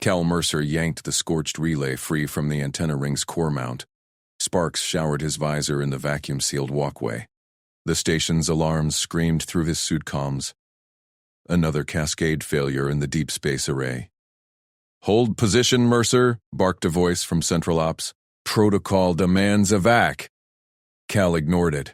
Cal Mercer yanked the scorched relay free from the antenna ring's core mount. Sparks showered his visor in the vacuum-sealed walkway. The station's alarms screamed through his suit comms. Another cascade failure in the deep space array. "Hold position, Mercer," barked a voice from Central Ops. "Protocol demands evac." Cal ignored it.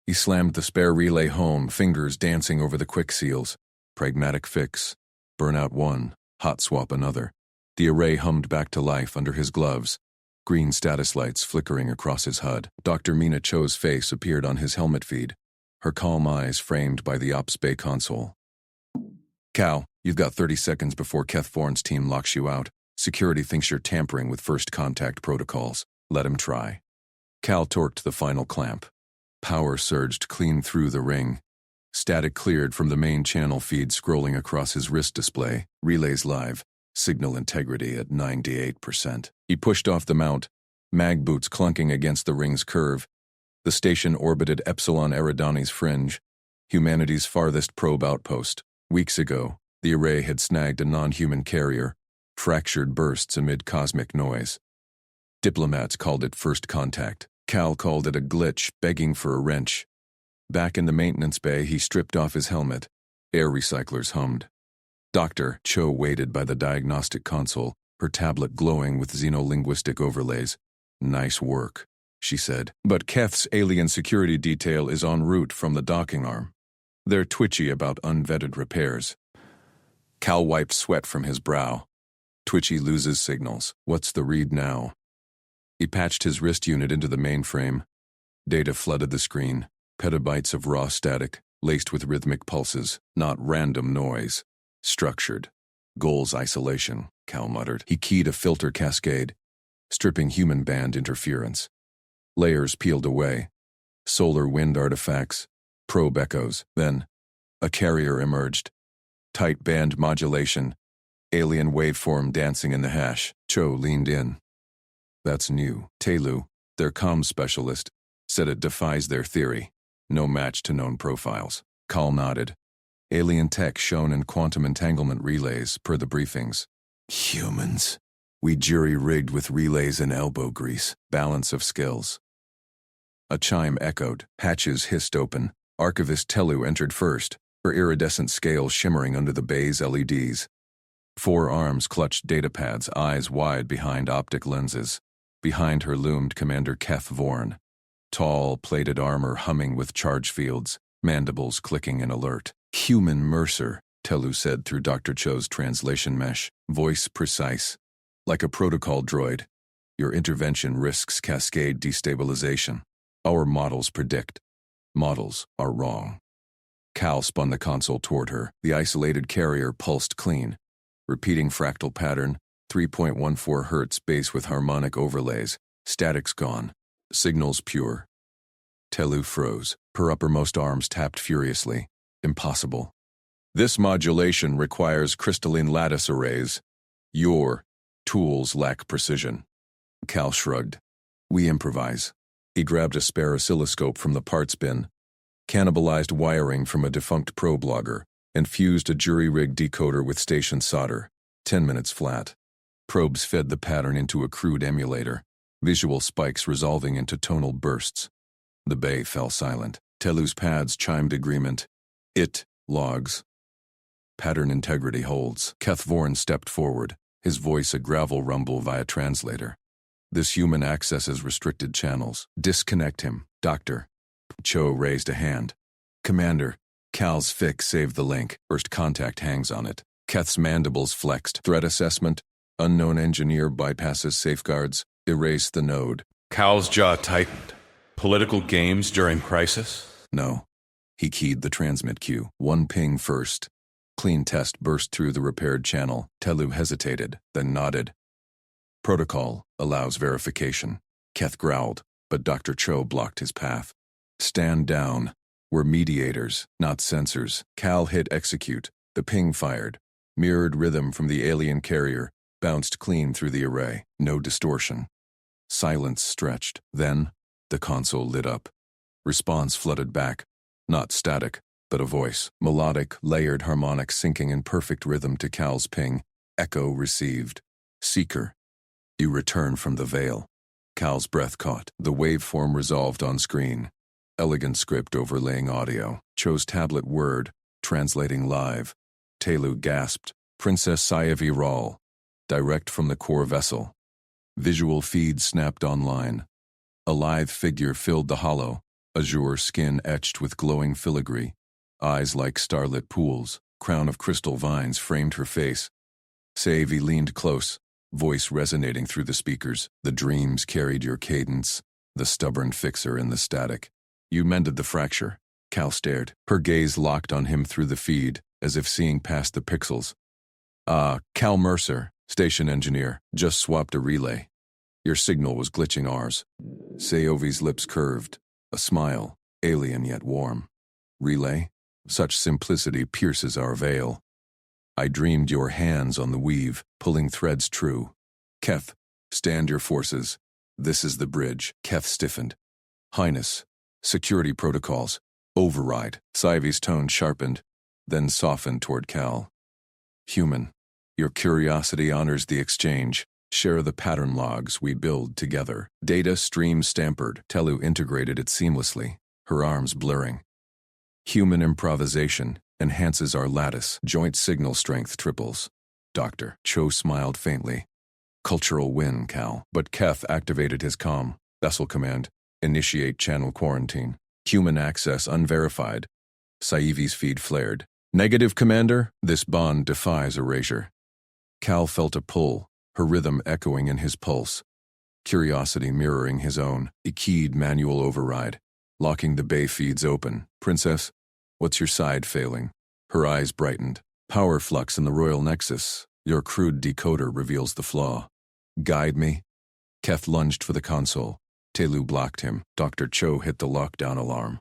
He slammed the spare relay home, fingers dancing over the quick seals. Pragmatic fix. Burnout 1. Hot swap another. The array hummed back to life under his gloves. Green status lights flickering across his HUD. Dr. Mina Cho's face appeared on his helmet feed, her calm eyes framed by the Ops Bay console. "Cal, you've got 30 seconds before Keth Thorne's team locks you out. Security thinks you're tampering with first contact protocols. Let him try." Cal torqued the final clamp. Power surged clean through the ring. Static cleared from the main channel feed scrolling across his wrist display. Relays live. Signal integrity at 98%. He pushed off the mount, mag boots clunking against the ring's curve. The station orbited Epsilon Eridani's fringe, humanity's farthest probe outpost. Weeks ago, the array had snagged a non-human carrier, fractured bursts amid cosmic noise. Diplomats called it first contact. Cal called it a glitch, begging for a wrench. Back in the maintenance bay, he stripped off his helmet. Air recyclers hummed. Dr. Cho waited by the diagnostic console, her tablet glowing with xenolinguistic overlays. "Nice work," she said. "But Keth's alien security detail is en route from the docking arm. They're twitchy about unvetted repairs." Cal wiped sweat from his brow. Twitchy loses signals. What's the read now? He patched his wrist unit into the mainframe. Data flooded the screen. Petabytes of raw static, laced with rhythmic pulses, not random noise. Structured. "Goals isolation," Cal muttered. He keyed a filter cascade, stripping human band interference. Layers peeled away. Solar wind artifacts, probe echoes. Then, a carrier emerged. Tight band modulation, alien waveform dancing in the hash. Cho leaned in. "That's new." Telu, their comms specialist, said it defies their theory. No match to known profiles. Cal nodded. Alien tech shown in quantum entanglement relays, per the briefings. "Humans. We jury-rigged with relays and elbow grease. Balance of skills." A chime echoed. Hatches hissed open. Archivist Telu entered first, her iridescent scales shimmering under the bay's LEDs. 4 arms clutched datapads, eyes wide behind optic lenses. Behind her loomed Commander Keth Vorn. Tall, plated armor humming with charge fields, mandibles clicking in alert. "Human Mercer," Telu said through Dr. Cho's translation mesh, voice precise. "Like a protocol droid, your intervention risks cascade destabilization. Our models predict. Models are wrong." Cal spun the console toward her. The isolated carrier pulsed clean. Repeating fractal pattern, 3.14 Hz base with harmonic overlays. Static's gone. Signals pure. Telu froze. Her uppermost arms tapped furiously. "Impossible. This modulation requires crystalline lattice arrays. Your tools lack precision." Cal shrugged. "We improvise." He grabbed a spare oscilloscope from the parts bin, cannibalized wiring from a defunct probe logger, and fused a jury-rigged decoder with station solder. 10 minutes flat. Probes fed the pattern into a crude emulator, visual spikes resolving into tonal bursts. The bay fell silent. Telu's pads chimed agreement. "It logs. Pattern integrity holds." Keth Vorn stepped forward, his voice a gravel rumble via translator. "This human accesses restricted channels. Disconnect him, Doctor." Cho raised a hand. "Commander, Cal's fix saved the link. First contact hangs on it." Keth's mandibles flexed. "Threat assessment. Unknown engineer bypasses safeguards. Erase the node." Cal's jaw tightened. "Political games during crisis?" "No." He keyed the transmit queue. 1 ping first. Clean test burst through the repaired channel. Telu hesitated, then nodded. "Protocol allows verification." Keth growled, but Dr. Cho blocked his path. "Stand down. We're mediators, not censors." Cal hit execute. The ping fired. Mirrored rhythm from the alien carrier, bounced clean through the array. No distortion. Silence stretched. Then, the console lit up. Response flooded back. Not static, but a voice. Melodic, layered harmonics syncing in perfect rhythm to Cal's ping. Echo received. Seeker, you return from the veil. Cal's breath caught. The waveform resolved on screen. Elegant script overlaying audio. Cho's tablet word, translating live. Telu gasped. Princess Sci-Fi Realm. Direct from the core vessel. Visual feed snapped online. A live figure filled the hollow, azure skin etched with glowing filigree. Eyes like starlit pools, crown of crystal vines framed her face. Sci-Fi leaned close, voice resonating through the speakers. The dreams carried your cadence, the stubborn fixer in the static. You mended the fracture. Cal stared. Her gaze locked on him through the feed, as if seeing past the pixels. Cal Mercer, station engineer, just swapped a relay. Your signal was glitching ours. Sayovi's lips curved, a smile, alien yet warm. Relay? Such simplicity pierces our veil. I dreamed your hands on the weave, pulling threads true. Keth, stand your forces. This is the bridge. Keth stiffened. Highness, security protocols. Override. Sci-Fi's tone sharpened, then softened toward Cal. Human, your curiosity honors the exchange. Share the pattern logs we build together. Data stream stampered. Telu integrated it seamlessly, her arms blurring. Human improvisation enhances our lattice. Joint signal strength triples. Dr. Cho smiled faintly. Cultural win, Cal. But Keth activated his comm. Vessel command. Initiate channel quarantine. Human access unverified. Sci-Fi's feed flared. Negative, Commander. This bond defies erasure. Cal felt a pull, her rhythm echoing in his pulse. Curiosity mirroring his own. He keyed manual override, locking the bay feeds open. Princess, what's your side failing? Her eyes brightened. Power flux in the Royal Nexus. Your crude decoder reveals the flaw. Guide me. Keth lunged for the console. Telu blocked him. Dr. Cho hit the lockdown alarm.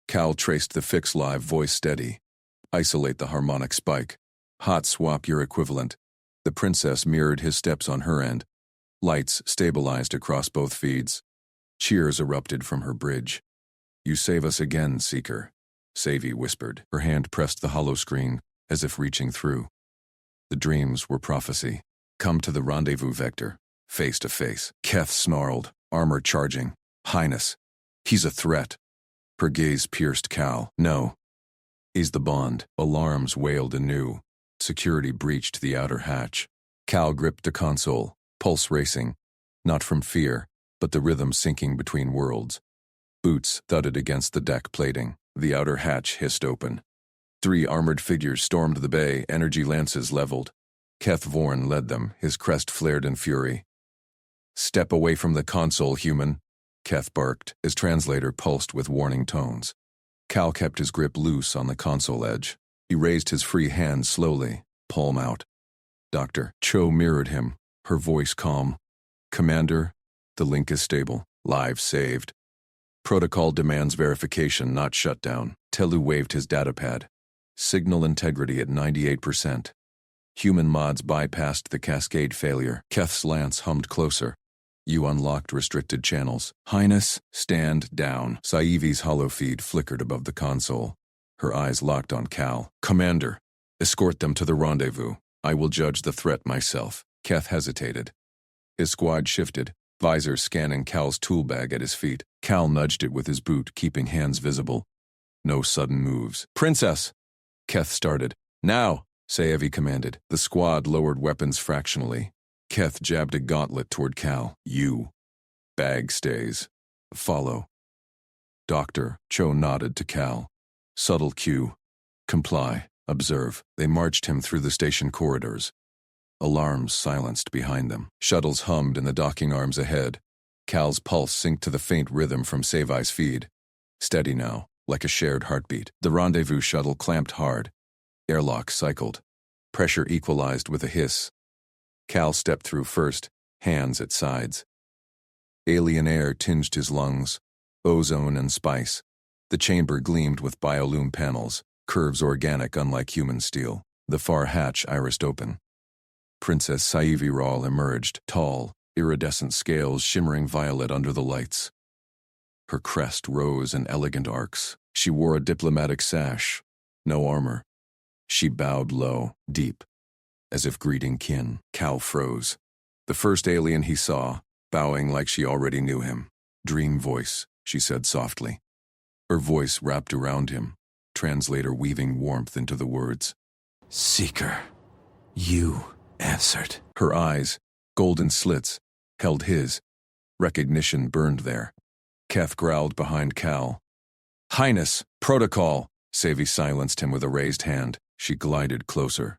Cal traced the fix live voice steady. Isolate the harmonic spike. Hot swap your equivalent. The princess mirrored his steps on her end. Lights stabilized across both feeds. Cheers erupted from her bridge. You save us again, Seeker. Sci-Fi whispered. Her hand pressed the hollow screen, as if reaching through. The dreams were prophecy. Come to the rendezvous vector, face to face. Keth snarled, armor charging. Highness, he's a threat. Her gaze pierced Cal. No. He's the bond. Alarms wailed anew. Security breached the outer hatch. Cal gripped the console, pulse racing, not from fear, but the rhythm sinking between worlds. Boots thudded against the deck plating. The outer hatch hissed open. 3 armored figures stormed the bay, energy lances leveled. Keth Vorn led them, his crest flared in fury. Step away from the console, human, Keth barked, his translator pulsed with warning tones. Cal kept his grip loose on the console edge. He raised his free hand slowly, palm out. Dr. Cho mirrored him, her voice calm. Commander, the link is stable. Live saved. Protocol demands verification, not shutdown. Telu waved his datapad. Signal integrity at 98%. Human mods bypassed the cascade failure. Keth's lance hummed closer. You unlocked restricted channels. Highness, stand down. Sci-Fi's hollow feed flickered above the console. Her eyes locked on Cal. Commander, escort them to the rendezvous. I will judge the threat myself. Keth hesitated. His squad shifted, visor scanning Cal's tool bag at his feet. Cal nudged it with his boot, keeping hands visible. No sudden moves. Princess! Keth started. Now, Sci-Fi commanded. The squad lowered weapons fractionally. Keth jabbed a gauntlet toward Cal. You. Bag stays. Follow. Dr. Cho nodded to Cal. Subtle cue. Comply. Observe. They marched him through the station corridors. Alarms silenced behind them. Shuttles hummed in the docking arms ahead. Cal's pulse synced to the faint rhythm from Sci-Fi's feed. Steady now, like a shared heartbeat. The rendezvous shuttle clamped hard. Airlock cycled. Pressure equalized with a hiss. Cal stepped through first, hands at sides. Alien air tinged his lungs, ozone and spice. The chamber gleamed with biolume panels, curves organic unlike human steel. The far hatch irised open. Princess Sci-Fi Realm emerged, tall, iridescent scales shimmering violet under the lights. Her crest rose in elegant arcs. She wore a diplomatic sash, no armor. She bowed low, deep. as if greeting kin. Cal froze. The first alien he saw, bowing like she already knew him. Dream voice, she said softly. Her voice wrapped around him, translator weaving warmth into the words. Seeker, you answered. Her eyes, golden slits, held his. Recognition burned there. Keth growled behind Cal. Highness, protocol! Savvy silenced him with a raised hand. She glided closer.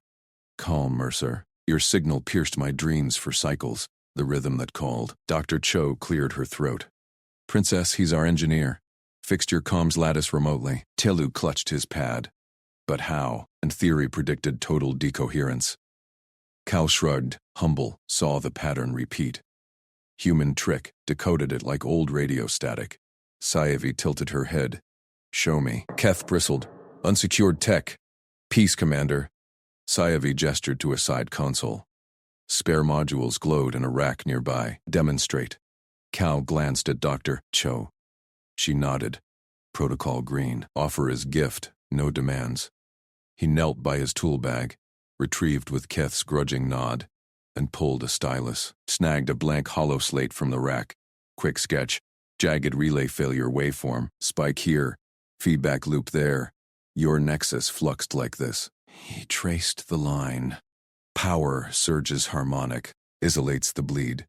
Calm, Mercer. Your signal pierced my dreams for cycles, the rhythm that called. Dr. Cho cleared her throat. Princess, he's our engineer. Fixed your comms lattice remotely. Telu clutched his pad. But how? And theory predicted total decoherence. Cal shrugged, humble, saw the pattern repeat. Human trick, decoded it like old radio static. Sci-Fi tilted her head. Show me. Keth bristled. Unsecured tech. Peace, Commander. Sci-Fi gestured to a side console. Spare modules glowed in a rack nearby. Demonstrate. Cal glanced at Dr. Cho. She nodded. Protocol green. Offer as gift. No demands. He knelt by his tool bag, retrieved with Keth's grudging nod, and pulled a stylus, snagged a blank hollow slate from the rack. Quick sketch. Jagged relay failure waveform. Spike here. Feedback loop there. Your nexus fluxed like this. He traced the line. Power surges harmonic, isolates the bleed.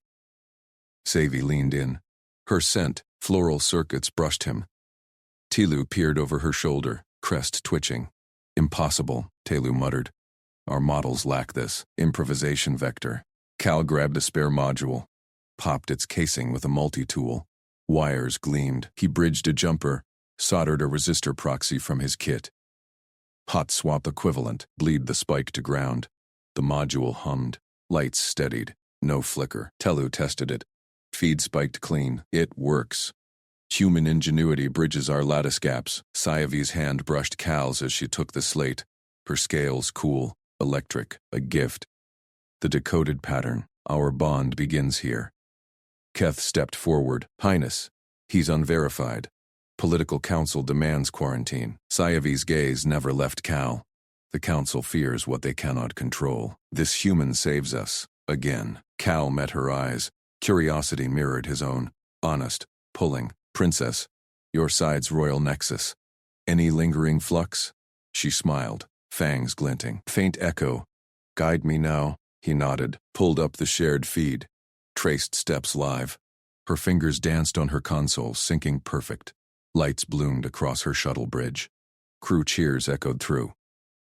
Savvy leaned in. Her scent, floral circuits brushed him. Telu peered over her shoulder, crest twitching. Impossible, Telu muttered. Our models lack this improvisation vector. Cal grabbed a spare module, popped its casing with a multi-tool. Wires gleamed. He bridged a jumper, soldered a resistor proxy from his kit. Hot swap equivalent, bleed the spike to ground. The module hummed. Lights steadied. No flicker. Telu tested it. Feed spiked clean. It works. Human ingenuity bridges our lattice gaps. Sci-Fi's hand brushed Cal's as she took the slate. Her scales cool, electric, a gift. The decoded pattern. Our bond begins here. Keth stepped forward. Highness, he's unverified. Political council demands quarantine. Sci-Fi's gaze never left Cal. The council fears what they cannot control. This human saves us. Again. Cal met her eyes. Curiosity mirrored his own. Honest. Pulling. Princess. Your side's royal nexus. Any lingering flux? She smiled. Fangs glinting. Faint echo. Guide me now. He nodded. Pulled up the shared feed. Traced steps live. Her fingers danced on her console, syncing perfect. Lights bloomed across her shuttle bridge. Crew cheers echoed through.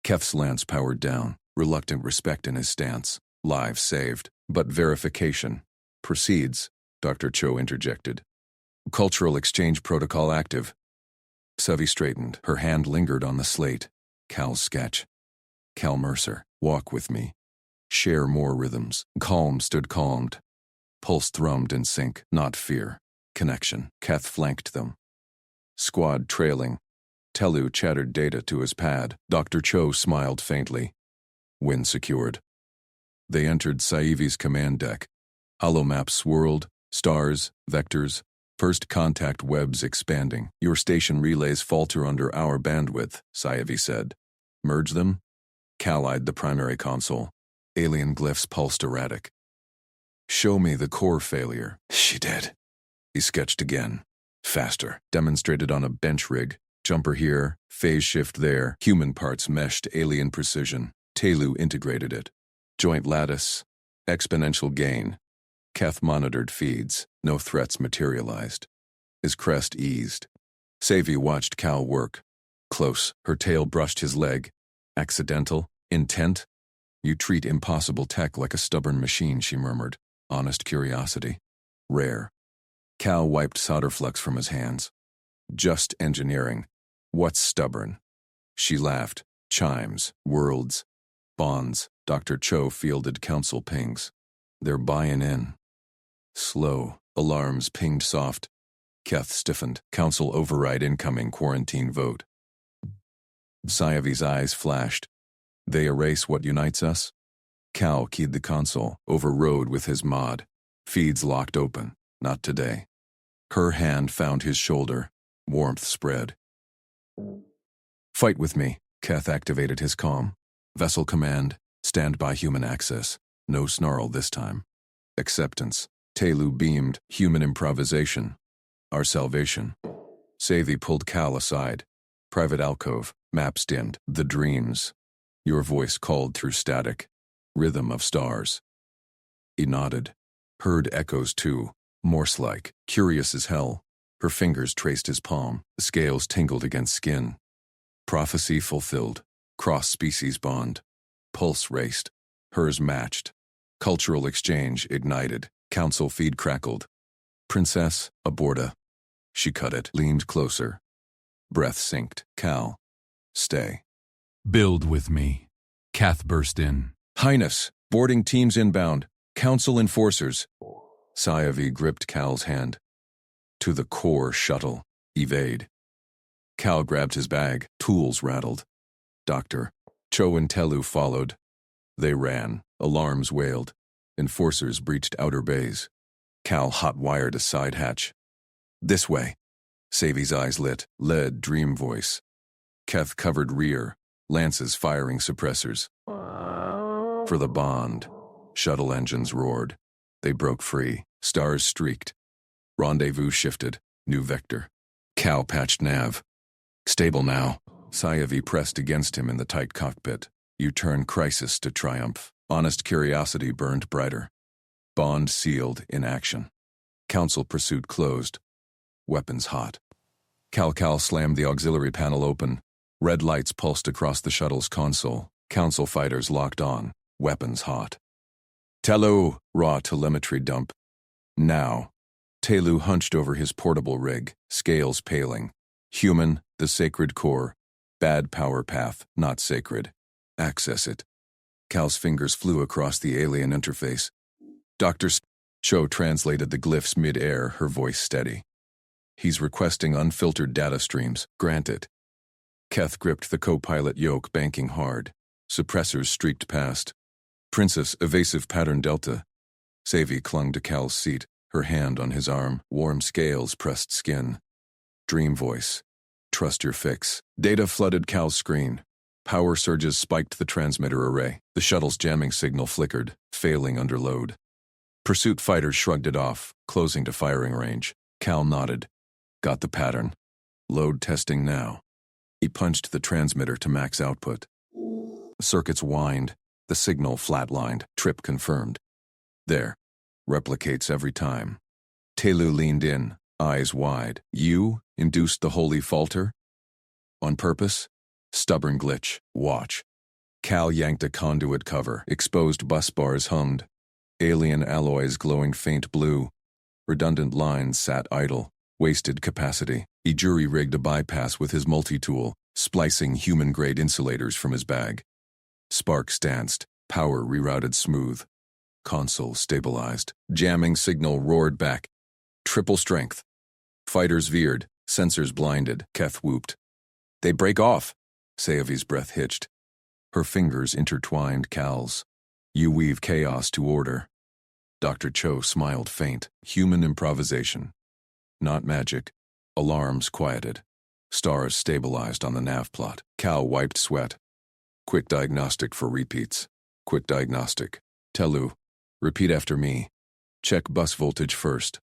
Keth's lance powered down, reluctant respect in his stance. Lives saved. But verification. Proceeds, Dr. Cho interjected. Cultural exchange protocol active. Sevi straightened. Her hand lingered on the slate. Cal's sketch. Cal Mercer, walk with me. Share more rhythms. Calm stood calmed. Pulse thrummed in sync, not fear. Connection. Keth flanked them. Squad trailing. Telu chattered data to his pad. Dr. Cho smiled faintly. Win secured. They entered Sci-Fi's command deck. Holomaps swirled, stars, vectors, first contact webs expanding. Your station relays falter under our bandwidth, Sci-Fi said. Merge them? Cal eyed the primary console. Alien glyphs pulsed erratic. Show me the core failure. She did. He sketched again. Faster. Demonstrated on a bench rig. Jumper here, phase shift there. Human parts meshed alien precision. Telu integrated it. Joint lattice. Exponential gain. Keth monitored feeds. No threats materialized. His crest eased. Savvy watched Cal work. Close. Her tail brushed his leg. Accidental? Intent? You treat impossible tech like a stubborn machine, she murmured. Honest curiosity. Rare. Cal wiped solder flux from his hands. Just engineering. What's stubborn? She laughed. Chimes. Worlds. Bonds. Dr. Cho fielded council pings. They're buying in. Slow. Alarms pinged soft. Keth stiffened. Council override incoming quarantine vote. Sci-Fi's eyes flashed. They erase what unites us? Cal keyed the console, overrode with his mod. Feeds locked open. Not today. Her hand found his shoulder. Warmth spread. Fight with me. Keth activated his comm. Vessel command. Stand by human access. No snarl this time. Acceptance. Telu beamed. Human improvisation. Our salvation. Savi pulled Cal aside. Private alcove. Maps dimmed. The dreams. Your voice called through static. Rhythm of stars. He nodded. Heard echoes too. Morse-like. Curious as hell. Her fingers traced his palm. The scales tingled against skin. Prophecy fulfilled. Cross-species bond. Pulse raced. Hers matched. Cultural exchange ignited. Council feed crackled. Princess, aborta. She cut it, leaned closer. Breath synced. Cal. Stay. Build with me. Kath burst in. Highness, boarding teams inbound. Council enforcers. Sci-Fi gripped Cal's hand. To the core shuttle. Evade. Cal grabbed his bag. Tools rattled. Doctor. Cho and Telu followed. They ran. Alarms wailed. Enforcers breached outer bays. Cal hot-wired a side hatch. This way. Savi's eyes lit. Lead dream voice. Keth covered rear. Lances firing suppressors. For the bond. Shuttle engines roared. They broke free. Stars streaked. Rendezvous shifted. New vector. Cal patched nav. Stable now. Sci-Fi pressed against him in the tight cockpit. You turn crisis to triumph. Honest curiosity burned brighter. Bond sealed in action. Council pursuit closed. Weapons hot. Cal slammed the auxiliary panel open. Red lights pulsed across the shuttle's console. Council fighters locked on. Weapons hot. Telu, raw telemetry dump. Now. Telu hunched over his portable rig, scales paling. Human, the sacred core. Bad power path, not sacred. Access it. Cal's fingers flew across the alien interface. Dr. Cho translated the glyphs mid-air, her voice steady. He's requesting unfiltered data streams. Grant it. Keth gripped the co-pilot yoke, banking hard. Suppressors streaked past. Princess, evasive pattern delta. Savi clung to Cal's seat, her hand on his arm. Warm scales pressed skin. Dream voice. Trust your fix. Data flooded Cal's screen. Power surges spiked the transmitter array. The shuttle's jamming signal flickered, failing under load. Pursuit fighters shrugged it off, closing to firing range. Cal nodded. Got the pattern. Load testing now. He punched the transmitter to max output. Circuits whined. The signal flatlined. Trip confirmed. There. Replicates every time. Telu leaned in, eyes wide. You induced the holy falter? On purpose? Stubborn glitch. Watch. Cal yanked a conduit cover. Exposed bus bars hummed. Alien alloys glowing faint blue. Redundant lines sat idle. Wasted capacity. He jury-rigged a bypass with his multi-tool, splicing human-grade insulators from his bag. Sparks danced. Power rerouted smooth. Console stabilized. Jamming signal roared back. Triple strength. Fighters veered. Sensors blinded. Keth whooped. They break off. Sayavi's breath hitched. Her fingers intertwined Cal's. You weave chaos to order. Dr. Cho smiled faint. Human improvisation. Not magic. Alarms quieted. Stars stabilized on the nav plot. Cal wiped sweat. Quick diagnostic for repeats. Quick diagnostic. Telu. Repeat after me. Check bus voltage first.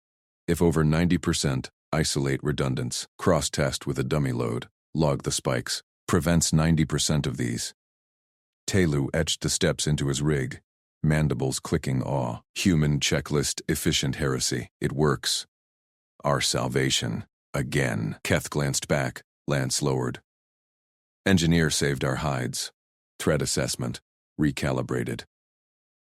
If over 90%, isolate redundants. Cross-test with a dummy load. Log the spikes. Prevents 90% of these. Telu etched the steps into his rig. Mandibles clicking awe. Human checklist efficient heresy. It works. Our salvation. Again. Keth glanced back. Lance lowered. Engineer saved our hides. Threat assessment. Recalibrated.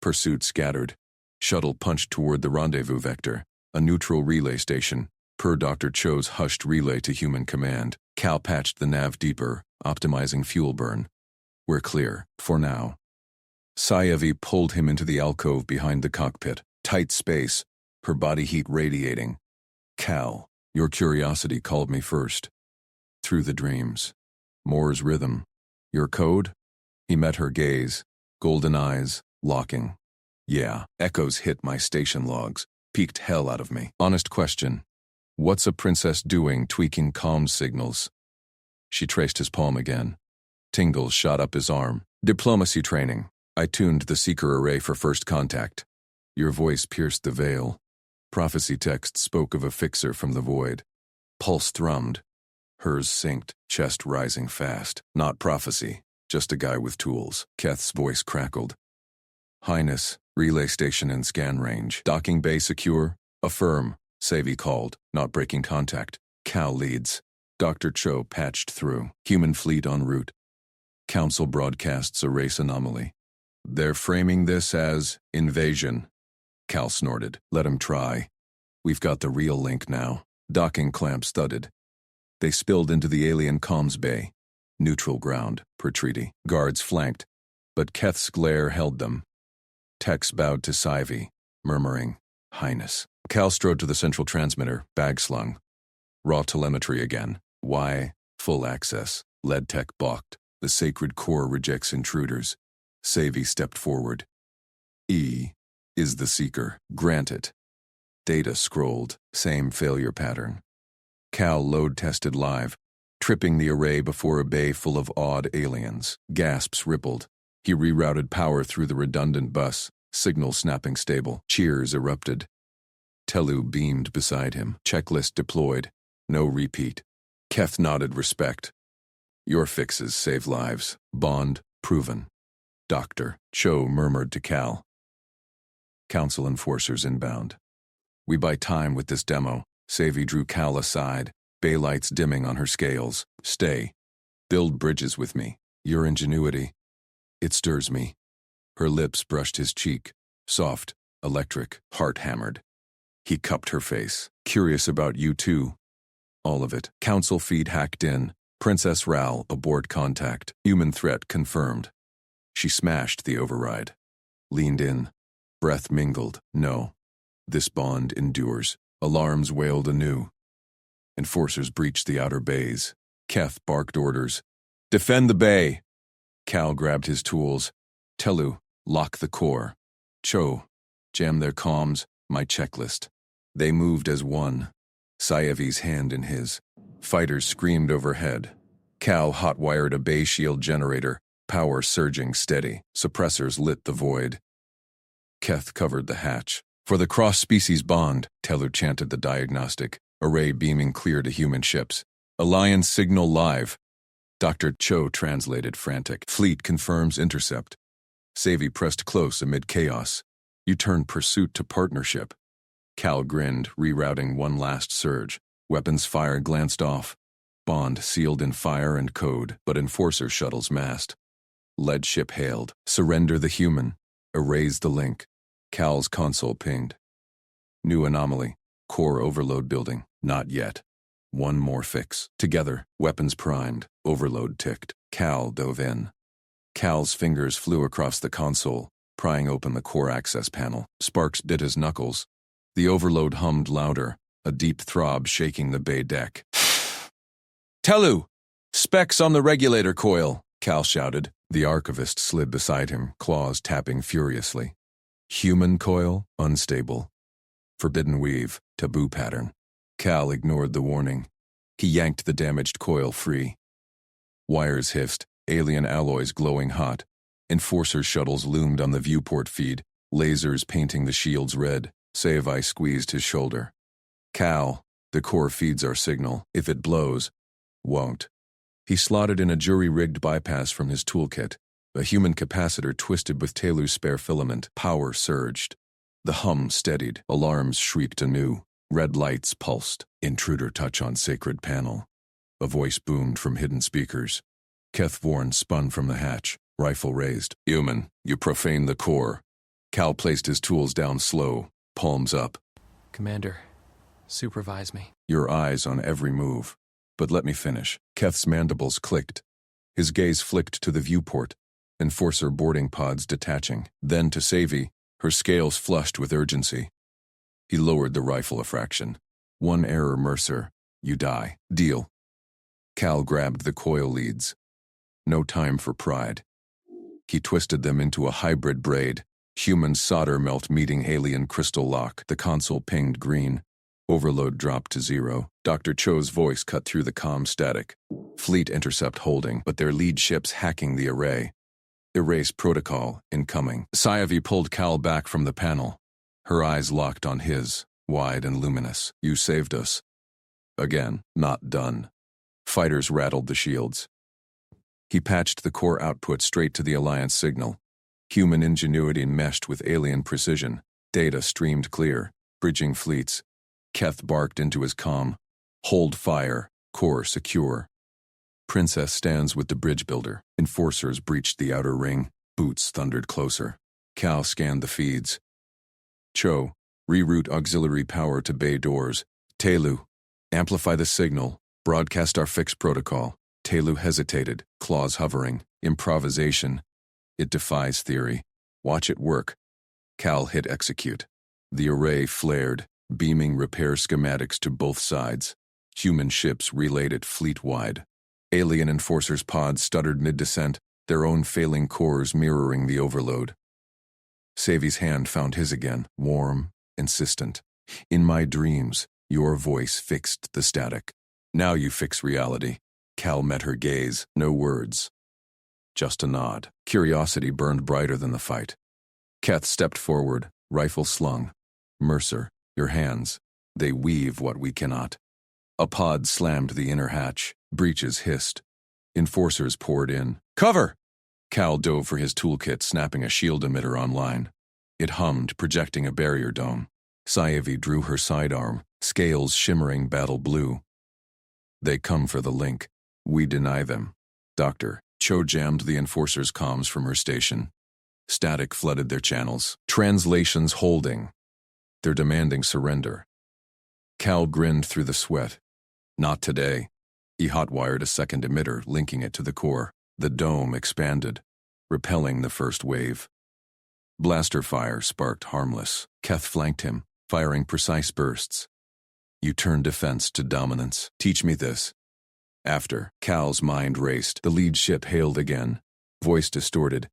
Pursuit scattered. Shuttle punched toward the rendezvous vector. A neutral relay station. Per Dr. Cho's hushed relay to human command. Cal patched the nav deeper, optimizing fuel burn. We're clear, for now. Sci-Fi pulled him into the alcove behind the cockpit. Tight space, her body heat radiating. Cal, your curiosity called me first. Through the dreams. Moore's rhythm. Your code? He met her gaze. Golden eyes, locking. Yeah, echoes hit my station logs. Peaked hell out of me. Honest question. What's a princess doing tweaking comms signals? She traced his palm again. Tingles shot up his arm. Diplomacy training. I tuned the seeker array for first contact. Your voice pierced the veil. Prophecy text spoke of a fixer from the void. Pulse thrummed. Hers synced, chest rising fast. Not prophecy, just a guy with tools. Keth's voice crackled. Highness, relay station in scan range. Docking bay secure? Affirm, Savvy called, not breaking contact. Cal leads. Dr. Cho patched through. Human fleet en route. Council broadcasts a race anomaly. They're framing this as invasion. Cal snorted. Let him try. We've got the real link now. Docking clamps thudded. They spilled into the alien comms bay. Neutral ground, per treaty. Guards flanked, but Keth's glare held them. Tex bowed to Sci-Fi, murmuring, Highness. Cal strode to the central transmitter, bag slung. Raw telemetry again. Y, full access. Lead tech balked. The sacred core rejects intruders. Savvy stepped forward. E is the seeker. Grant it. Data scrolled. Same failure pattern. Cal load tested live, tripping the array before a bay full of awed aliens. Gasps rippled. He rerouted power through the redundant bus, signal snapping stable. Cheers erupted. Telu beamed beside him. Checklist deployed. No repeat. Keth nodded respect. Your fixes save lives. Bond proven. Dr. Cho murmured to Cal. Council enforcers inbound. We buy time with this demo. Savvy drew Cal aside, bay lights dimming on her scales. Stay. Build bridges with me. Your ingenuity. It stirs me. Her lips brushed his cheek. Soft, electric, heart-hammered. He cupped her face. Curious about you too. All of it. Council feed hacked in. Princess Ral abort contact. Human threat confirmed. She smashed the override. Leaned in. Breath mingled. No. This bond endures. Alarms wailed anew. Enforcers breached the outer bays. Keth barked orders. Defend the bay! Cal grabbed his tools. Telu, lock the core. Cho, jam their comms, my checklist. They moved as one. Sayevi's hand in his. Fighters screamed overhead. Cal hot-wired a bay shield generator, power surging steady. Suppressors lit the void. Keth covered the hatch. For the cross-species bond, Telu chanted the diagnostic, array beaming clear to human ships. Alliance signal live. Dr. Cho translated frantic. Fleet confirms intercept. Savvy pressed close amid chaos. You turned pursuit to partnership. Cal grinned, rerouting one last surge. Weapons fire glanced off. Bond sealed in fire and code, but enforcer shuttles massed. Lead ship hailed. Surrender the human. Erase the link. Cal's console pinged. New anomaly. Core overload building. Not yet. One more fix. Together, weapons primed. Overload ticked. Cal dove in. Cal's fingers flew across the console, prying open the core access panel. Sparks bit his knuckles. The overload hummed louder, a deep throb shaking the bay deck. Telu! Specs on the regulator coil, Cal shouted. The archivist slid beside him, claws tapping furiously. Human coil, unstable. Forbidden weave, taboo pattern. Cal ignored the warning. He yanked the damaged coil free. Wires hissed, alien alloys glowing hot. Enforcer shuttles loomed on the viewport feed, lasers painting the shields red. Sci-Fi squeezed his shoulder. Cal, the core feeds our signal. If it blows, won't. He slotted in a jury-rigged bypass from his toolkit. A human capacitor twisted with Telu's spare filament. Power surged. The hum steadied. Alarms shrieked anew. Red lights pulsed. Intruder touch on sacred panel. A voice boomed from hidden speakers. Keth Vorn spun from the hatch, rifle raised. Human, you profane the core. Cal placed his tools down slow, palms up. Commander, supervise me. Your eyes on every move. But let me finish. Keth's mandibles clicked. His gaze flicked to the viewport. Enforcer boarding pods detaching. Then to Savvy, her scales flushed with urgency. He lowered the rifle a fraction. One error, Mercer. You die. Deal. Cal grabbed the coil leads. No time for pride. He twisted them into a hybrid braid. Human solder melt meeting alien crystal lock. The console pinged green. Overload dropped to 0. Dr. Cho's voice cut through the comm static. Fleet intercept holding, but their lead ships hacking the array. Erase protocol, incoming. Sci-Fi pulled Cal back from the panel. Her eyes locked on his, wide and luminous. You saved us. Again, not done. Fighters rattled the shields. He patched the core output straight to the Alliance signal. Human ingenuity meshed with alien precision. Data streamed clear, bridging fleets. Keth barked into his comm. Hold fire, core secure. Princess stands with the bridge builder. Enforcers breached the outer ring. Boots thundered closer. Cal scanned the feeds. Cho, reroute auxiliary power to bay doors. Telu, amplify the signal. Broadcast our fixed protocol. Telu hesitated, claws hovering. Improvisation. It defies theory. Watch it work. Cal hit execute. The array flared, beaming repair schematics to both sides. Human ships relayed it fleet-wide. Alien enforcers' pods stuttered mid-descent, their own failing cores mirroring the overload. Savi's hand found his again, warm, insistent. In my dreams, your voice fixed the static. Now you fix reality. Cal met her gaze, no words. Just a nod. Curiosity burned brighter than the fight. Keth stepped forward, rifle slung. Mercer, your hands. They weave what we cannot. A pod slammed the inner hatch. Breaches hissed. Enforcers poured in. Cover! Cal dove for his toolkit, snapping a shield emitter online. It hummed, projecting a barrier dome. Sci-Fi drew her sidearm, scales shimmering battle blue. They come for the link. We deny them. Doctor. Cho jammed the Enforcer's comms from her station. Static flooded their channels. Translations holding. They're demanding surrender. Cal grinned through the sweat. Not today. He hotwired a second emitter, linking it to the core. The dome expanded, repelling the first wave. Blaster fire sparked harmless. Keth flanked him, firing precise bursts. You turn defense to dominance. Teach me this. After, Cal's mind raced. The lead ship hailed again. Voice distorted.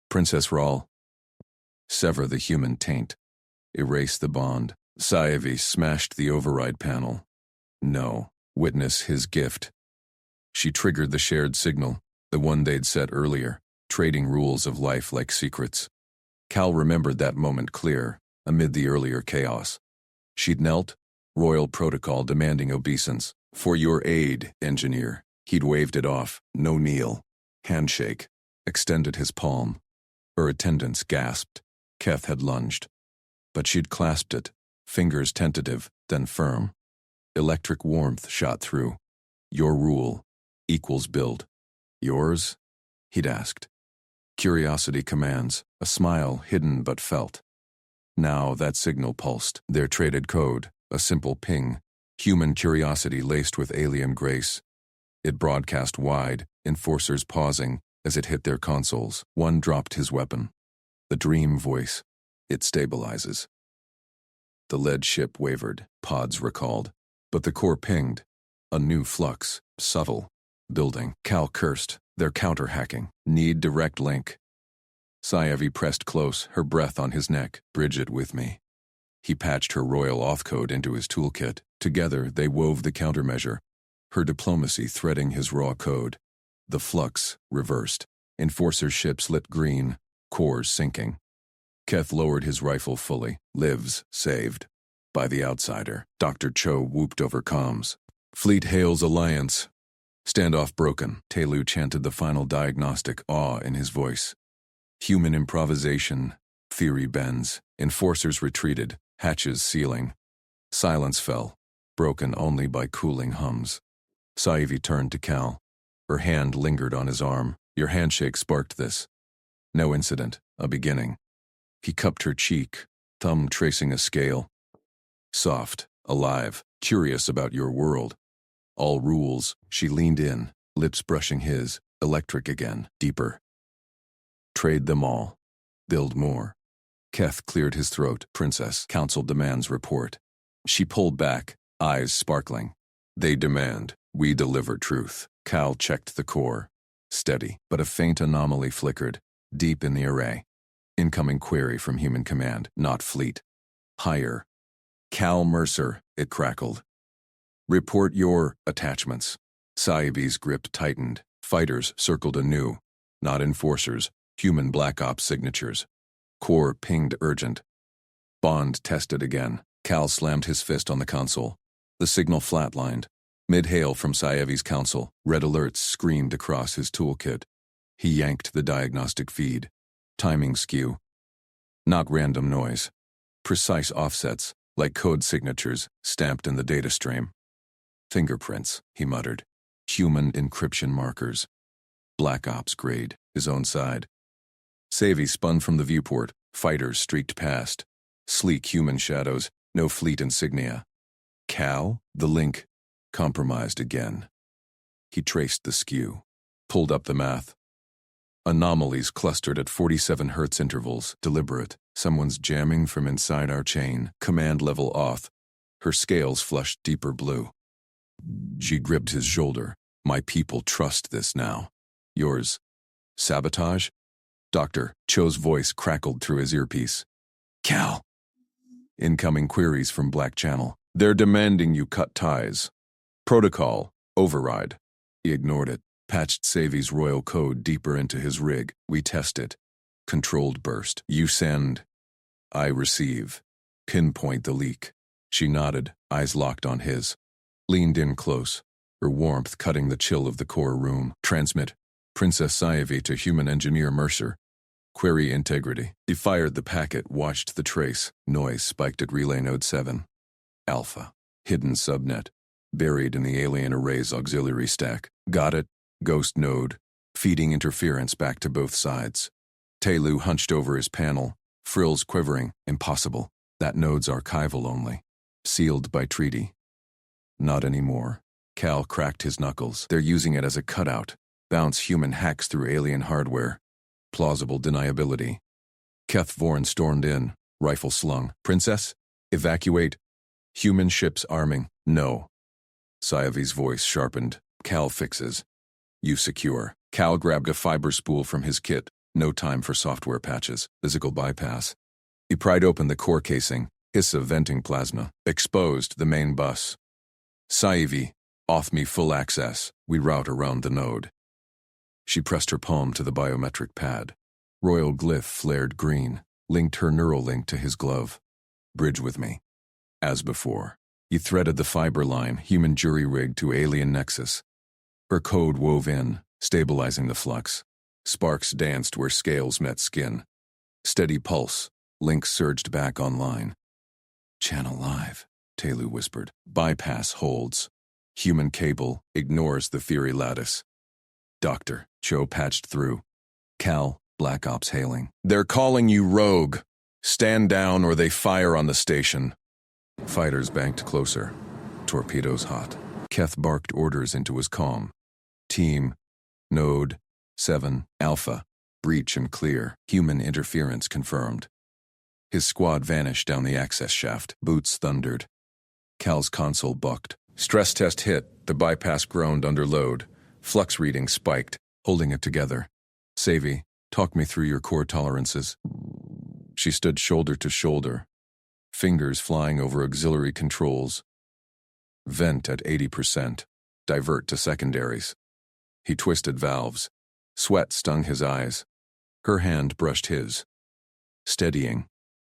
Princess Rawl. Sever the human taint. Erase the bond. Sci-Fi smashed the override panel. No. Witness his gift. She triggered the shared signal, the one they'd set earlier, trading rules of life like secrets. Cal remembered that moment clear, amid the earlier chaos. She'd knelt, royal protocol demanding obeisance. For your aid, engineer. He'd waved it off. No kneel. Handshake. Extended his palm. Her attendants gasped. Keth had lunged. But she'd clasped it, fingers tentative, then firm. Electric warmth shot through. Your rule equals build. Yours? He'd asked. Curiosity commands, a smile hidden but felt. Now that signal pulsed. Their traded code, a simple ping. Human curiosity laced with alien grace. It broadcast wide, enforcers pausing as it hit their consoles. One dropped his weapon. The dream voice. It stabilizes. The lead ship wavered, pods recalled. But the core pinged. A new flux, subtle, building. Cal cursed. They're counter-hacking. Need direct link. Sci-Fi pressed close, her breath on his neck. Bridge it with me. He patched her royal auth code into his toolkit. Together, they wove the countermeasure. Her diplomacy threading his raw code. The flux reversed. Enforcer ships lit green, cores sinking. Keth lowered his rifle fully. Lives saved. By the outsider. Dr. Cho whooped over comms. Fleet hails Alliance. Standoff broken. Telu chanted the final diagnostic, awe in his voice. Human improvisation. Theory bends. Enforcers retreated. Hatches sealing. Silence fell, broken only by cooling hums. Sci-Fi turned to Cal. Her hand lingered on his arm. Your handshake sparked this. No incident. A beginning. He cupped her cheek, thumb tracing a scale. Soft, alive, curious about your world. All rules. She leaned in, lips brushing his, electric again, deeper. Trade them all. Build more. Keth cleared his throat. Princess, Council demands report. She pulled back, eyes sparkling. They demand. We deliver truth. Cal checked the core. Steady, but a faint anomaly flickered, deep in the array. Incoming query from human command, not fleet. Higher. Cal Mercer, it crackled. Report your attachments. Sci-Fi's grip tightened. Fighters circled anew. Not enforcers, Human Black Ops signatures. Core pinged urgent. Bond tested again. Cal slammed his fist on the console. The signal flatlined. Mid-hail from SciFi's council, red alerts screamed across his toolkit. He yanked the diagnostic feed. Timing skew. Not random noise. Precise offsets, like code signatures, stamped in the data stream. Fingerprints, he muttered. Human encryption markers. Black Ops grade, his own side. Savvy spun from the viewport. Fighters streaked past. Sleek human shadows, no fleet insignia. Cal, the link, compromised again. He traced the skew, pulled up the math. Anomalies clustered at 47 Hz intervals, deliberate. Someone's jamming from inside our chain. Command level auth. Her scales flushed deeper blue. She gripped his shoulder. My people trust this now. Yours. Sabotage? Doctor, Cho's voice crackled through his earpiece. Cal. Incoming queries from Black Channel. They're demanding you cut ties. Protocol. Override. He ignored it. Patched Savvy's royal code deeper into his rig. We test it. Controlled burst. You send. I receive. Pinpoint the leak. She nodded, eyes locked on his. Leaned in close, her warmth cutting the chill of the core room. Transmit. Princess Sci-Fi to human engineer Mercer. Query integrity. He fired the packet, watched the trace. Noise spiked at relay node 7. Alpha. Hidden subnet. Buried in the alien array's auxiliary stack. Got it. Ghost node. Feeding interference back to both sides. Telu hunched over his panel. Frills quivering. Impossible. That node's archival only. Sealed by treaty. Not anymore. Cal cracked his knuckles. They're using it as a cutout. Bounce human hacks through alien hardware. Plausible deniability. Keth Vorn stormed in, rifle slung. Princess? Evacuate. Human ships arming. No. Sci-Fi's voice sharpened. Cal fixes. You secure. Cal grabbed a fiber spool from his kit. No time for software patches. Physical bypass. He pried open the core casing. Hiss of venting plasma. Exposed the main bus. Sci-Fi, auth me full access. We route around the node. She pressed her palm to the biometric pad. Royal glyph flared green, linked her neural link to his glove. Bridge with me. As before, he threaded the fiber line, human jury rig to alien nexus. Her code wove in, stabilizing the flux. Sparks danced where scales met skin. Steady pulse, link surged back online. Channel live, Telu whispered. Bypass holds. Human cable ignores the theory lattice. Doctor, Cho patched through. Cal, Black Ops hailing. They're calling you rogue. Stand down or they fire on the station. Fighters banked closer. Torpedoes hot. Keth barked orders into his comm. Team, Node, 7, Alpha, breach and clear. Human interference confirmed. His squad vanished down the access shaft. Boots thundered. Cal's console bucked. Stress test hit. The bypass groaned under load. Flux reading spiked, holding it together. Savvy, talk me through your core tolerances. She stood shoulder to shoulder, fingers flying over auxiliary controls. Vent at 80%. Divert to secondaries. He twisted valves. Sweat stung his eyes. Her hand brushed his. Steadying.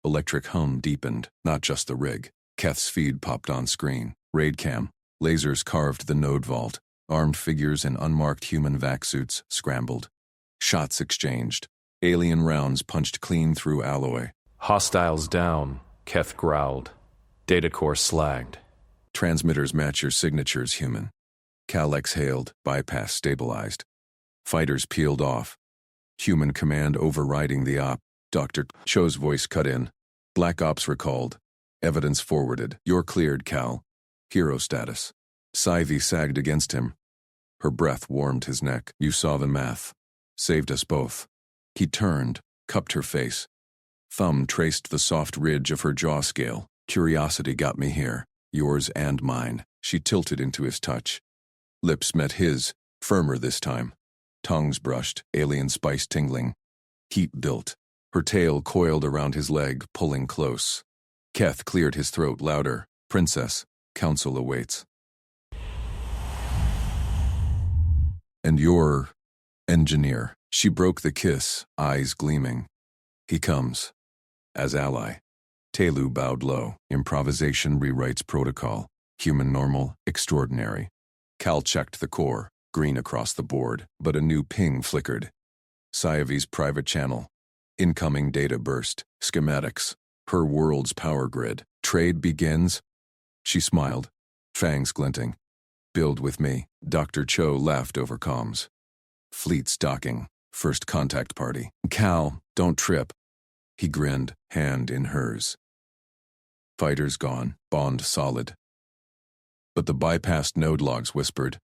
Electric hum deepened, not just the rig. Keth's feed popped on screen. Raid cam. Lasers carved the node vault. Armed figures in unmarked human vac suits scrambled. Shots exchanged. Alien rounds punched clean through alloy. Hostiles down, Keth growled. Data core slagged. Transmitters match your signatures, human. Cal exhaled, bypass stabilized. Fighters peeled off. Human command overriding the op. Dr. Cho's voice cut in. Black Ops recalled. Evidence forwarded. You're cleared, Cal. Hero status. Sci-Fi sagged against him. Her breath warmed his neck. You saw the math. Saved us both. He turned, cupped her face. Thumb traced the soft ridge of her jaw scale. Curiosity got me here. Yours and mine. She tilted into his touch. Lips met his, firmer this time. Tongues brushed, alien spice tingling. Heat built. Her tail coiled around his leg, pulling close. Keth cleared his throat louder. Princess, counsel awaits. And your engineer, She broke the kiss, eyes gleaming. He comes. As ally. Telu bowed low. Improvisation rewrites protocol. Human normal, extraordinary. Cal checked the core, green across the board, but a new ping flickered. Sci-Fi's private channel. Incoming data burst. Schematics. Her world's power grid. Trade begins. She smiled, fangs glinting. Build with me. Dr. Cho laughed over comms. Fleet's docking. First contact party. Cal, don't trip. He grinned, hand in hers. Fighters gone, bond solid. But the bypassed node logs whispered.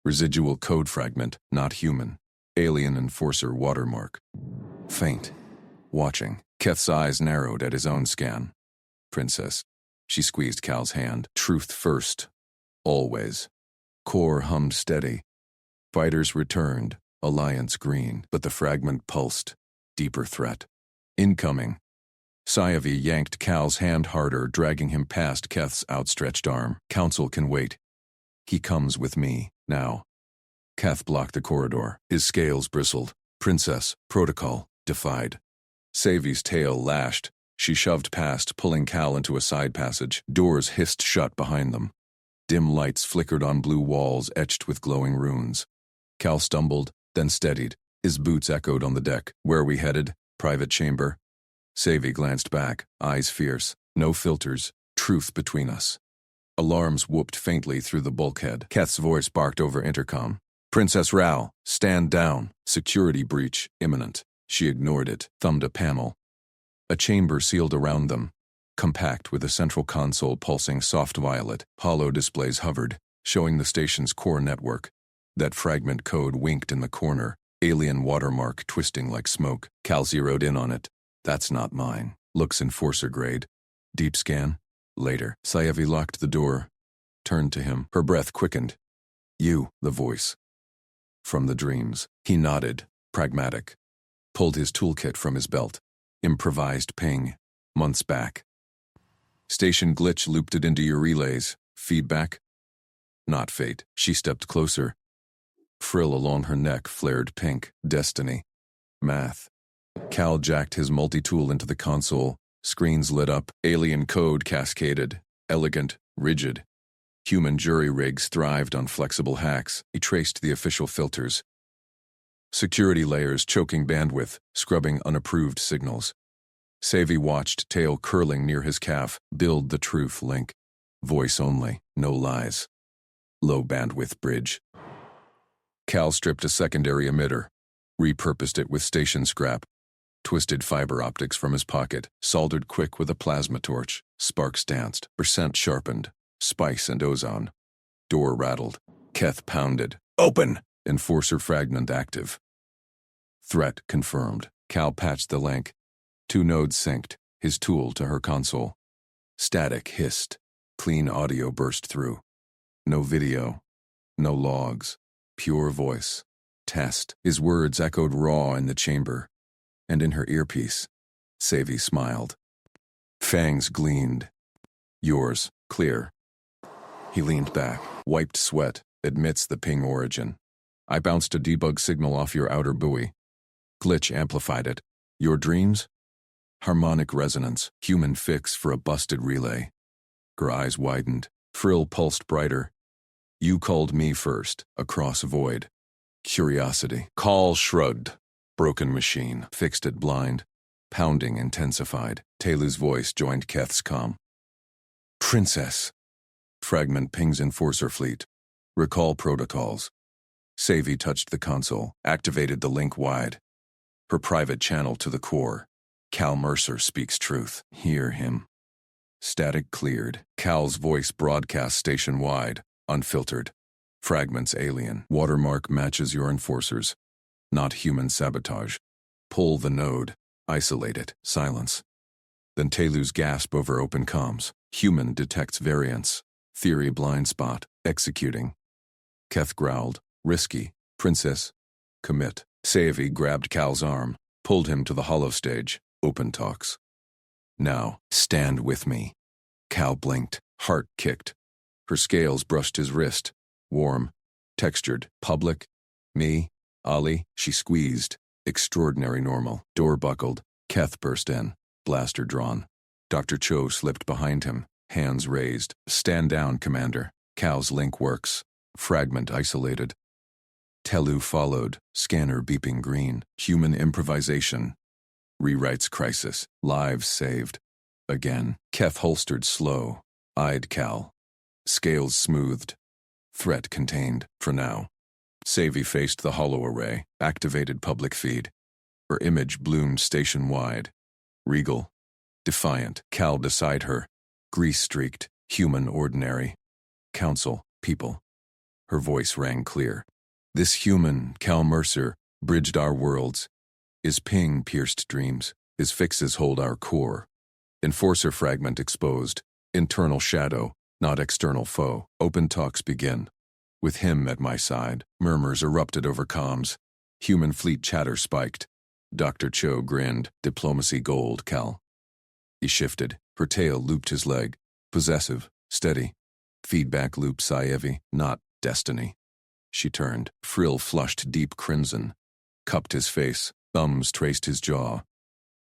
Residual code fragment, not human. Alien enforcer watermark. Faint. Watching. Keth's eyes narrowed at his own scan. Princess. She squeezed Cal's hand. Truth first. Always. Core hummed steady. Fighters returned. Alliance green. But the fragment pulsed. Deeper threat. Incoming. Sci-Fi yanked Cal's hand harder, dragging him past Keth's outstretched arm. Council can wait. He comes with me, now. Keth blocked the corridor. His scales bristled. Princess, protocol, defied. Savi's tail lashed. She shoved past, pulling Cal into a side passage. Doors hissed shut behind them. Dim lights flickered on blue walls etched with glowing runes. Cal stumbled, then steadied. His boots echoed on the deck. Where we headed? Private chamber. Savi glanced back, eyes fierce. No filters. Truth between us. Alarms whooped faintly through the bulkhead. Keth's voice barked over intercom. Princess Rao, stand down. Security breach, imminent. She ignored it, thumbed a panel. A chamber sealed around them. Compact with a central console pulsing soft violet, hollow displays hovered, showing the station's core network. That fragment code winked in the corner, alien watermark twisting like smoke. Cal zeroed in on it. That's not mine. Looks enforcer grade. Deep scan? Later. Sci-Fi locked the door, turned to him. Her breath quickened. You, the voice. From the dreams. He nodded, pragmatic. Pulled his toolkit from his belt. Improvised ping. Months back. Station glitch looped it into your relays. Feedback? Not fate. She stepped closer. Frill along her neck flared pink. Destiny. Math. Cal jacked his multi-tool into the console. Screens lit up. Alien code cascaded. Elegant. Rigid. Human jury rigs thrived on flexible hacks. He traced the official filters. Security layers choking bandwidth, scrubbing unapproved signals. Savi watched, tail curling near his calf. Build the truth link. Voice only, no lies. Low bandwidth bridge. Cal stripped a secondary emitter. Repurposed it with station scrap. Twisted fiber optics from his pocket. Soldered quick with a plasma torch. Sparks danced. Percent sharpened. Spice and ozone. Door rattled. Keth pounded. Open! Enforcer fragment active. Threat confirmed. Cal patched the link. 2 nodes synced, his tool to her console. Static hissed. Clean audio burst through. No video. No logs. Pure voice. Test. His words echoed raw in the chamber. And in her earpiece. Savi smiled. Fangs gleamed. Yours, clear. He leaned back, wiped sweat, admits the ping origin. I bounced a debug signal off your outer buoy. Glitch amplified it. Your dreams? Harmonic resonance, human fix for a busted relay. Her eyes widened. Frill pulsed brighter. You called me first, across void. Curiosity. Call shrugged. Broken machine, fixed it blind. Pounding intensified. Telu's voice joined Keth's comm. Princess. Fragment pings enforcer fleet. Recall protocols. Savi touched the console, activated the link wide. Her private channel to the core. Cal Mercer speaks truth. Hear him. Static cleared. Cal's voice broadcast station-wide, unfiltered. Fragments alien. Watermark matches your enforcers. Not human sabotage. Pull the node. Isolate it. Silence. Then Telu's gasp over open comms. Human detects variance. Theory blind spot. Executing. Keth growled. Risky. Princess. Commit. Savi grabbed Cal's arm. Pulled him to the hollow stage. Open talks. Now, stand with me. Cal blinked. Heart kicked. Her scales brushed his wrist. Warm. Textured. Public. Me. Ali. She squeezed. Extraordinary normal. Door buckled. Keth burst in, blaster drawn. Dr. Cho slipped behind him, hands raised. Stand down, Commander. Cal's link works. Fragment isolated. Telu followed, scanner beeping green. Human improvisation. Rewrites crisis. Lives saved. Again. Keth holstered slow. Eyed Cal. Scales smoothed. Threat contained, for now. Savvy faced the holo array, activated public feed. Her image bloomed station-wide. Regal. Defiant. Cal beside her. Grease-streaked. Human ordinary. Council. People. Her voice rang clear. This human, Cal Mercer, bridged our worlds. His ping pierced dreams. His fixes hold our core. Enforcer fragment exposed. Internal shadow, not external foe. Open talks begin. With him at my side, murmurs erupted over comms. Human fleet chatter spiked. Dr. Cho grinned. Diplomacy gold, Cal. He shifted. Her tail looped his leg. Possessive, steady. Feedback loop SciFi, not destiny. She turned. Frill flushed deep crimson. Cupped his face. Thumbs traced his jaw.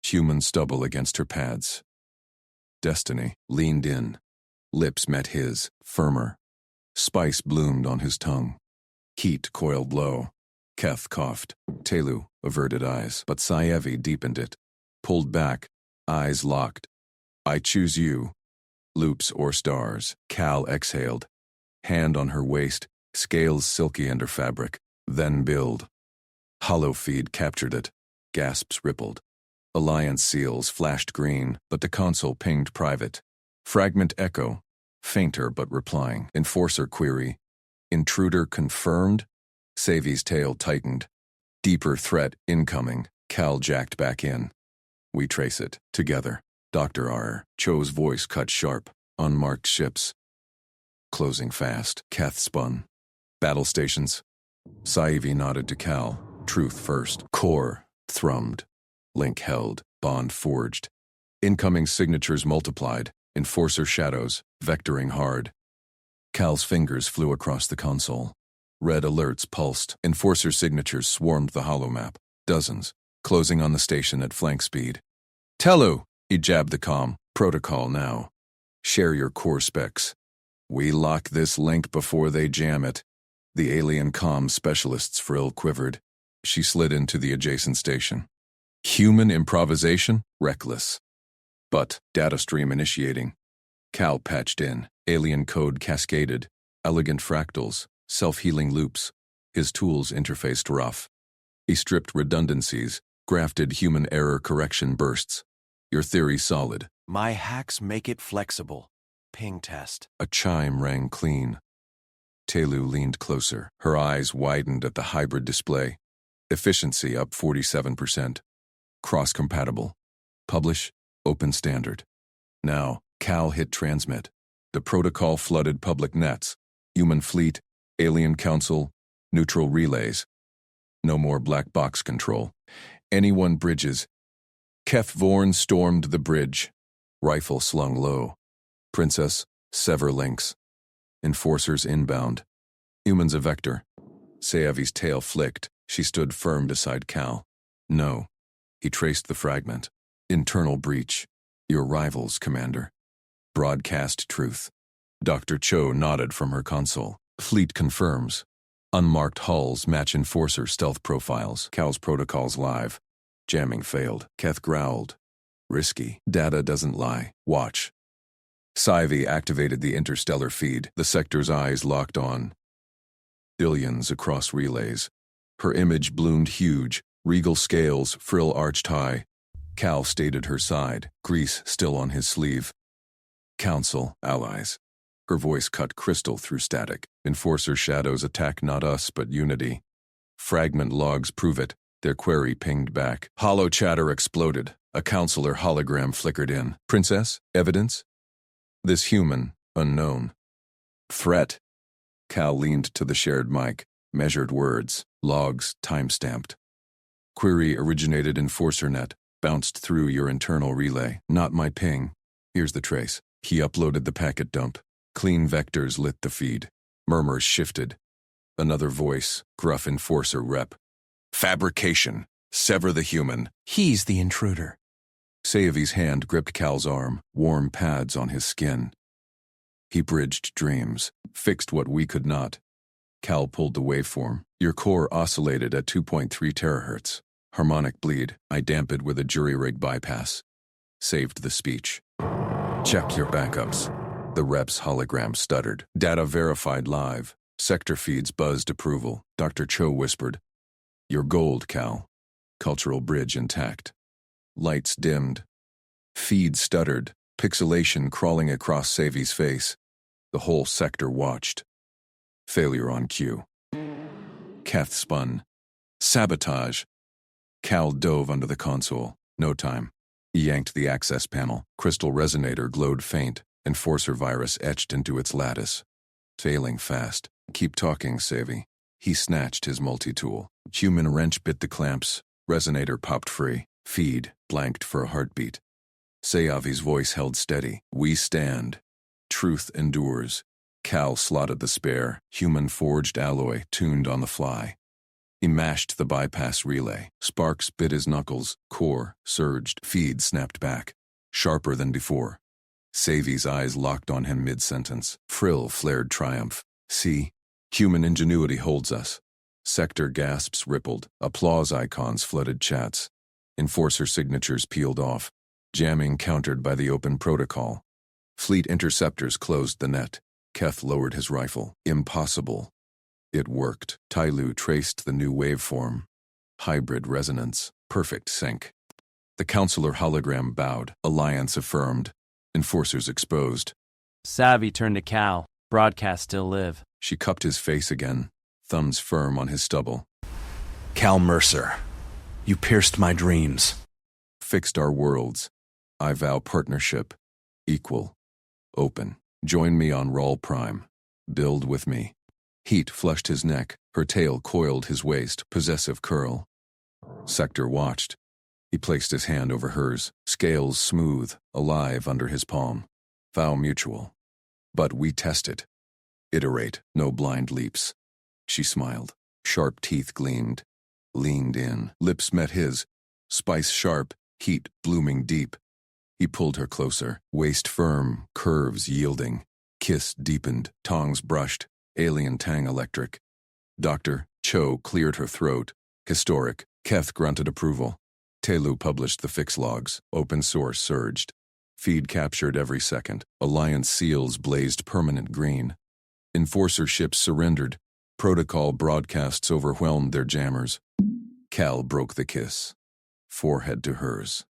Human stubble against her pads. Destiny leaned in. Lips met his, firmer. Spice bloomed on his tongue. Heat coiled low. Keth coughed. Telu averted eyes, but SciFi deepened it. Pulled back, eyes locked. I choose you. Loops or stars. Cal exhaled. Hand on her waist, scales silky under fabric. Then build. Hollow feed captured it. Gasps rippled. Alliance seals flashed green, but the console pinged private. Fragment echo. Fainter but replying. Enforcer query. Intruder confirmed? Savi's tail tightened. Deeper threat incoming. Cal jacked back in. We trace it. Together. Dr. R. Cho's voice cut sharp. Unmarked ships. Closing fast. Keth spun. Battle stations. SciFi nodded to Cal. Truth first. Core. Thrummed. Link held. Bond forged. Incoming signatures multiplied. Enforcer shadows. Vectoring hard. Cal's fingers flew across the console. Red alerts pulsed. Enforcer signatures swarmed the holomap. Dozens. Closing on the station at flank speed. Telu! He jabbed the comm. Protocol now. Share your core specs. We lock this link before they jam it. The alien comm specialist's frill quivered. She slid into the adjacent station. Human improvisation? Reckless. But, data stream initiating. Cal patched in. Alien code cascaded. Elegant fractals. Self-healing loops. His tools interfaced rough. He stripped redundancies. Grafted human error correction bursts. Your theory solid. My hacks make it flexible. Ping test. A chime rang clean. Telu leaned closer. Her eyes widened at the hybrid display. Efficiency up 47%. Cross-compatible. Publish. Open standard. Now, Cal hit transmit. The protocol flooded public nets. Human fleet, alien council, neutral relays. No more black box control. Anyone bridges. Keth Vorn stormed the bridge. Rifle slung low. Princess, sever links. Enforcers inbound. Humans a vector. SciFi's tail flicked. She stood firm beside Cal. No. He traced the fragment. Internal breach. Your rivals, Commander. Broadcast truth. Dr. Cho nodded from her console. Fleet confirms. Unmarked hulls match Enforcer stealth profiles. Cal's protocols live. Jamming failed. Keth growled. Risky. Data doesn't lie. Watch. SciFi activated the interstellar feed. The sector's eyes locked on. Billions across relays. Her image bloomed huge. Regal scales, frill arched high. Cal stayed at her side, grease still on his sleeve. Council, allies. Her voice cut crystal through static. Enforcer shadows attack not us, but unity. Fragment logs prove it. Their query pinged back. Hollow chatter exploded. A counselor hologram flickered in. Princess? Evidence? This human, unknown. Threat. Cal leaned to the shared mic. Measured words. Logs, time-stamped. Query originated EnforcerNet. Bounced through your internal relay. Not my ping. Here's the trace. He uploaded the packet dump. Clean vectors lit the feed. Murmurs shifted. Another voice, gruff Enforcer rep. Fabrication. Sever the human. He's the intruder. Sayavi's hand gripped Cal's arm, warm pads on his skin. He bridged dreams, fixed what we could not. Cal pulled the waveform. Your core oscillated at 2.3 terahertz. Harmonic bleed. I dampened with a jury-rig bypass. Saved the speech. Check your backups. The rep's hologram stuttered. Data verified live. Sector feeds buzzed approval. Dr. Cho whispered, "You're gold, Cal. Cultural bridge intact." Lights dimmed. Feed stuttered, pixelation crawling across Savi's face. The whole sector watched. Failure on cue. Kath spun. Sabotage. Cal dove under the console. No time. He yanked the access panel. Crystal resonator glowed faint. Enforcer virus etched into its lattice. Failing fast. Keep talking, Savi. He snatched his multi-tool. Human wrench bit the clamps. Resonator popped free. Feed blanked for a heartbeat. Sayavi's voice held steady. We stand. Truth endures. Cal slotted the spare, human-forged alloy tuned on the fly. He mashed the bypass relay. Sparks bit his knuckles. Core surged. Feed snapped back. Sharper than before. Savi's eyes locked on him mid-sentence. Frill flared triumph. See? Human ingenuity holds us. Sector gasps rippled. Applause icons flooded chats. Enforcer signatures peeled off. Jamming countered by the open protocol. Fleet interceptors closed the net. Keth lowered his rifle. Impossible. It worked. Tyloo traced the new waveform. Hybrid resonance. Perfect sync. The counselor hologram bowed. Alliance affirmed. Enforcers exposed. Savvy turned to Cal. Broadcast still live. She cupped his face again, thumbs firm on his stubble. Cal Mercer, you pierced my dreams. Fixed our worlds. I vow partnership. Equal. Open. Join me on Rawl Prime. Build with me. Heat flushed his neck. Her tail coiled his waist, possessive curl. Sector watched. He placed his hand over hers, scales smooth, alive under his palm. Vow mutual. But we test it. Iterate, no blind leaps. She smiled. Sharp teeth gleamed. Leaned in. Lips met his. Spice sharp, heat blooming deep. He pulled her closer. Waist firm, curves yielding. Kiss deepened, tongs brushed. Alien tang electric. Dr. Cho cleared her throat. Historic. Keth grunted approval. Tyloo published the fix logs. Open source surged. Feed captured every second. Alliance seals blazed permanent green. Enforcer ships surrendered. Protocol broadcasts overwhelmed their jammers. Cal broke the kiss. Forehead to hers.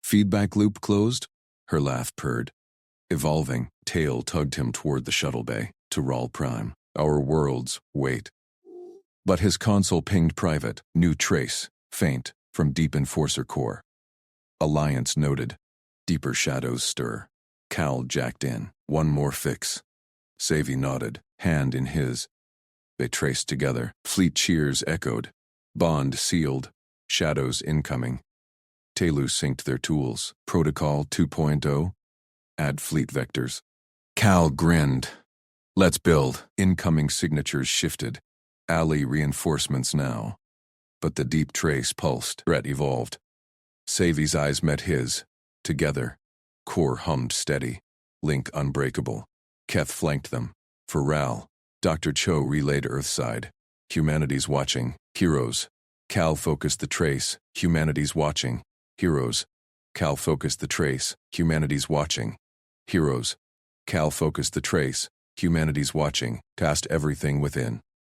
Feedback loop closed. Her laugh purred. Evolving, tail tugged him toward the shuttle bay, to Rawl Prime. Our worlds wait. But his console pinged private. New trace. Faint. From deep Enforcer core. Alliance noted. Deeper shadows stir. Cal jacked in. One more fix. Savi nodded, hand in his. They traced together. Fleet cheers echoed. Bond sealed. Shadows incoming. Tyloo synced their tools. Protocol 2.0. Add fleet vectors. Cal grinned. Let's build. Incoming signatures shifted. Alley reinforcements now. But the deep trace pulsed. Threat evolved. Savi's eyes met his. Together. Core hummed steady. Link unbreakable. Keth flanked them. For Ral. Dr. Cho relayed Earthside. Humanity's watching. Heroes. Cal focused the trace. Humanity's watching. Heroes. Cal focused the trace. Humanity's watching. Heroes. Cal focused the trace. Humanity's watching. Cast everything within.